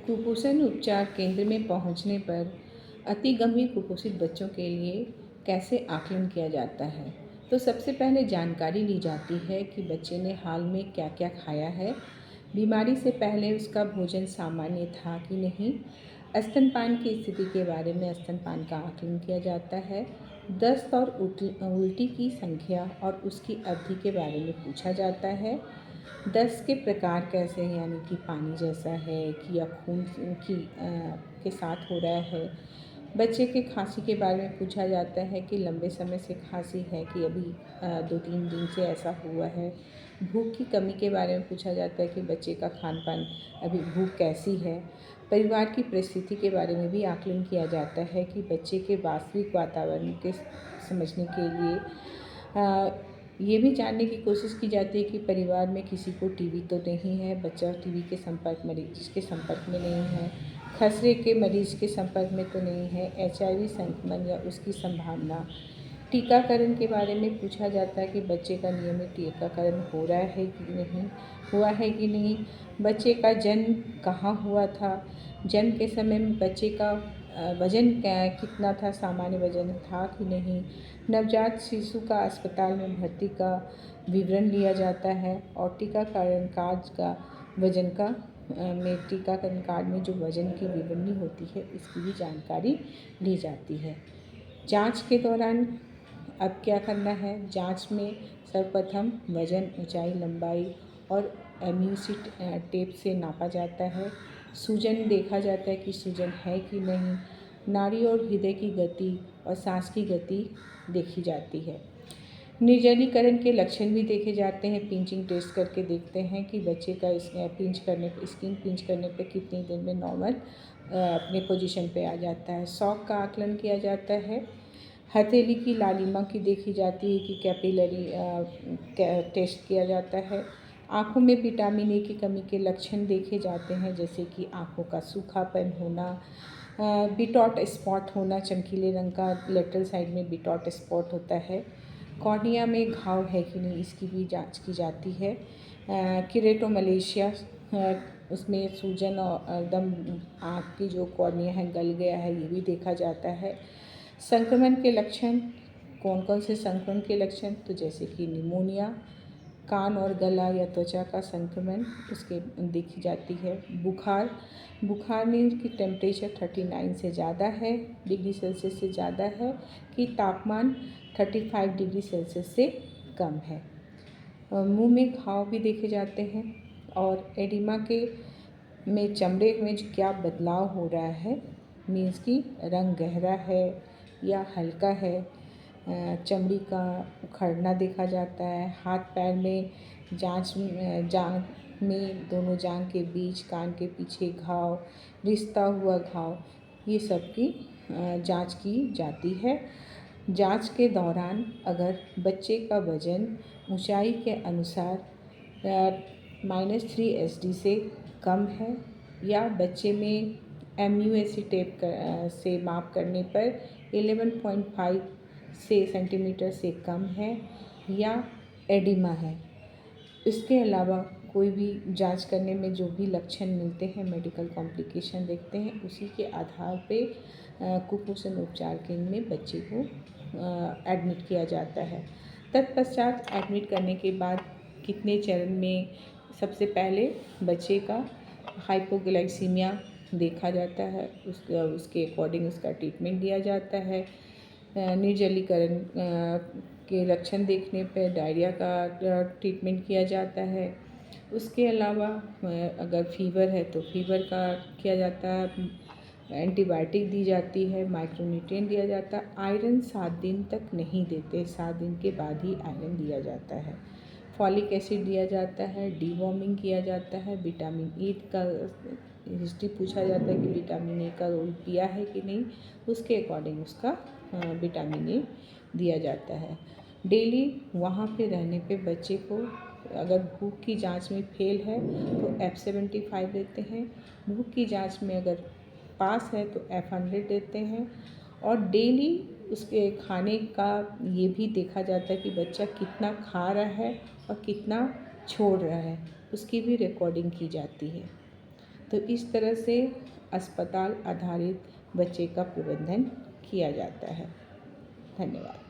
कुपोषण उपचार केंद्र में पहुंचने पर अति गंभीर कुपोषित बच्चों के लिए कैसे आकलन किया जाता है। तो सबसे पहले जानकारी ली जाती है कि बच्चे ने हाल में क्या क्या खाया है, बीमारी से पहले उसका भोजन सामान्य था कि नहीं, स्तनपान की स्थिति के बारे में स्तनपान का आकलन किया जाता है, दस्त और उल्टी की संख्या और उसकी अवधि के बारे में पूछा जाता है, दस्त के प्रकार कैसे हैं, यानी कि पानी जैसा है कि या खून के साथ हो रहा है। बच्चे के खांसी के बारे में पूछा जाता है कि लंबे समय से खांसी है कि अभी 2-3 दिन से ऐसा हुआ है। भूख की कमी के बारे में पूछा जाता है कि बच्चे का खान पान अभी भूख कैसी है। परिवार की परिस्थिति के बारे में भी आकलन किया जाता है कि बच्चे के वास्तविक वातावरण के समझने के लिए ये भी जानने की कोशिश की जाती है कि परिवार में किसी को टीबी तो नहीं है, बच्चा टीबी के मरीज के संपर्क में नहीं है, खसरे के मरीज के संपर्क में तो नहीं है, HIV संक्रमण या उसकी संभावना। टीकाकरण के बारे में पूछा जाता है कि बच्चे का नियमित टीकाकरण हो रहा है कि नहीं, हुआ है कि नहीं, बच्चे का जन्म कहाँ हुआ था, जन्म के समय में बच्चे का वज़न कितना था, सामान्य वज़न था कि नहीं। नवजात शिशु का अस्पताल में भर्ती का विवरण लिया जाता है और टीकाकरण कार्ड का वज़न का टीकाकरण कार्ड में जो वज़न की विवरणी होती है इसकी भी जानकारी ली जाती है। जांच के दौरान अब क्या करना है, जांच में सर्वप्रथम वज़न, ऊंचाई, लंबाई और एम्यूसिट टेप से नापा जाता है। सूजन देखा जाता है कि सूजन है कि नहीं। नाड़ी और हृदय की गति और सांस की गति देखी जाती है। निर्जलीकरण के लक्षण भी देखे जाते हैं। पिंचिंग टेस्ट करके देखते हैं कि बच्चे का स्किन पिंच करने पे कितनी देर में नॉर्मल अपने पोजीशन पे आ जाता है। शॉक का आकलन किया जाता है। हथेली की लालिमा की देखी जाती है कि कैपिलरी टेस्ट किया जाता है। आँखों में विटामिन ए की कमी के लक्षण देखे जाते हैं, जैसे कि आँखों का सूखापन होना, बिटॉट स्पॉट होना, चमकीले रंग का लेटरल साइड में बिटॉट स्पॉट होता है। कॉर्निया में घाव है कि नहीं इसकी भी जांच की जाती है। किरेटोमलेशिया, उसमें सूजन और एकदम आँख की जो कॉर्निया है गल गया है, ये भी देखा जाता है। संक्रमण के लक्षण, कौन कौन से संक्रमण के लक्षण, तो जैसे कि निमोनिया, कान और गला या त्वचा का संक्रमण उसके देखी जाती है। बुखार में कि टेम्परेचर 39 से ज़्यादा है डिग्री सेल्सियस से ज़्यादा है कि तापमान 35 डिग्री सेल्सियस से कम है। मुंह में घाव भी देखे जाते हैं और एडिमा के में चमड़े में क्या बदलाव हो रहा है, मीन्स की रंग गहरा है या हल्का है। चमड़ी का उखड़ना देखा जाता है। हाथ पैर में जांघ में दोनों जांघ के बीच, कान के पीछे घाव, रिश्ता हुआ घाव, ये सब की जांच की जाती है। जांच के दौरान अगर बच्चे का वज़न ऊंचाई के अनुसार -3 SD से कम है या बच्चे में MUSE टेप से माप करने पर 11.5 सेंटीमीटर से कम है या एडिमा है। इसके अलावा कोई भी जांच करने में जो भी लक्षण मिलते हैं, मेडिकल कॉम्प्लिकेशन देखते हैं, उसी के आधार पे कुपोषण उपचार केंद्र में बच्चे को एडमिट किया जाता है। तत्पश्चात एडमिट करने के बाद कितने चरण में, सबसे पहले बच्चे का हाइपोग्लाइसीमिया देखा जाता है, उसके अकॉर्डिंग उसका ट्रीटमेंट दिया जाता है। निर्जलीकरण के लक्षण देखने पर डायरिया का ट्रीटमेंट किया जाता है। उसके अलावा अगर फीवर है तो फीवर का किया जाता है, एंटीबायोटिक दी जाती है, माइक्रोन्यूट्रिएंट दिया जाता है। आयरन 7 दिन तक नहीं देते, 7 दिन के बाद ही आयरन दिया जाता है। फॉलिक एसिड दिया जाता है, डीवॉर्मिंग किया जाता है, विटामिन ए का हिस्ट्री पूछा जाता है कि विटामिन ए का रोल पिया है कि नहीं, उसके अकॉर्डिंग उसका विटामिन ए दिया जाता है। डेली वहाँ पे रहने पे बच्चे को अगर भूख की जांच में फेल है तो F75 देते हैं, भूख की जांच में अगर पास है तो F100 देते हैं। और डेली उसके खाने का ये भी देखा जाता है कि बच्चा कितना खा रहा है और कितना छोड़ रहा है, उसकी भी रिकॉर्डिंग की जाती है। तो इस तरह से अस्पताल आधारित बच्चे का प्रबंधन किया जाता है। धन्यवाद।